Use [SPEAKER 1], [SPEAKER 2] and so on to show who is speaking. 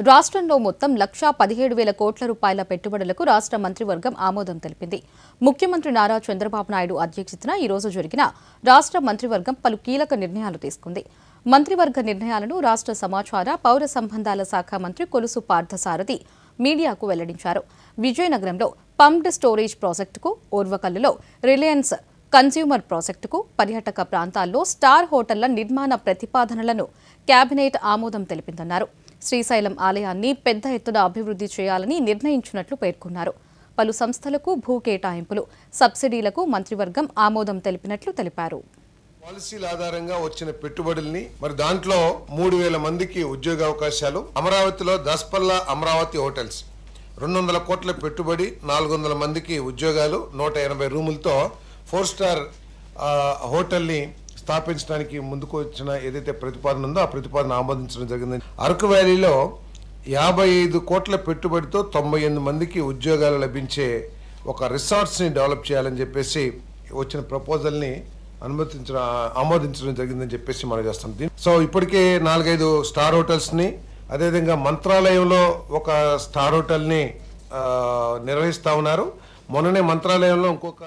[SPEAKER 1] రాష్ట్రంలో మొత్తం 1,17,000 కోట్ల రూపాయల పెట్టుబడులకు రాష్ట్ర మంత్రివర్గం ఆమోదం తెలిపింది. ముఖ్యమంత్రి నారా చంద్రబాబు నాయుడు అధ్యక్షతన ఈ రోజు జరిగిన రాష్ట్ర మంత్రివర్గం పలు కీలక నిర్ణయాలు తీసుకుంది. మంత్రివర్గ నిర్ణయాలను రాష్ట్ర సమాచార పౌర సంబంధాల శాఖ మంత్రి కొలుసు పార్థసారథి మీడియాకు వెల్లడించారు. విజయనగరంలో పంప్డ్ స్టోరేజ్ ప్రాజెక్టుకు, ఓర్వకల్లులో రిలయన్స్ కన్స్యూమర్ ప్రాజెక్టుకు, పర్యాటక ప్రాంతాల్లో స్టార్ హోటళ్ల నిర్మాణ ప్రతిపాదనలను కేబినెట్ ఆమోదం తెలిపిందన్నారు. శ్రీశైలం ఆలయాన్ని పెద్ద ఎత్తున అభివృద్ధి చేయాలని నిర్ణయించినట్లు పేర్కొన్నారు. పలు సంస్థలకు భూ కేటాయింపులు, సబ్సిడీలకు మంత్రివర్గం ఆమోదం తెలిపినట్లు తెలిపారు.
[SPEAKER 2] పాలసీల ఆధారంగా వచ్చిన పెట్టుబడుల్ని దాంట్లో 3,000 మందికి ఉద్యోగ అవకాశాలు, అమరావతిలో దస్పల్లా అమరావతి హోటల్స్ 200 కోట్ల పెట్టుబడి, 400 మందికి ఉద్యోగాలు, 180 రూములతో 4 స్టార్ హోటల్ని స్థాపించడానికి ముందుకు వచ్చిన ఏదైతే ప్రతిపాదన ఉందో ఆ ప్రతిపాదన ఆమోదించడం జరిగింది. అరకు వ్యాలీలో 55 కోట్ల పెట్టుబడితో 98 మందికి ఉద్యోగాలు లభించే ఒక రిసార్ట్స్ని డెవలప్ చేయాలని చెప్పేసి వచ్చిన ప్రపోజల్ని ఆమోదించడం జరిగిందని చెప్పేసి మనం చేస్తాం. సో ఇప్పటికే 4-5 స్టార్ హోటల్స్ని, అదేవిధంగా మంత్రాలయంలో ఒక స్టార్ హోటల్ని నిర్వహిస్తూ ఉన్నారు. మొన్ననే మంత్రాలయంలో ఇంకొక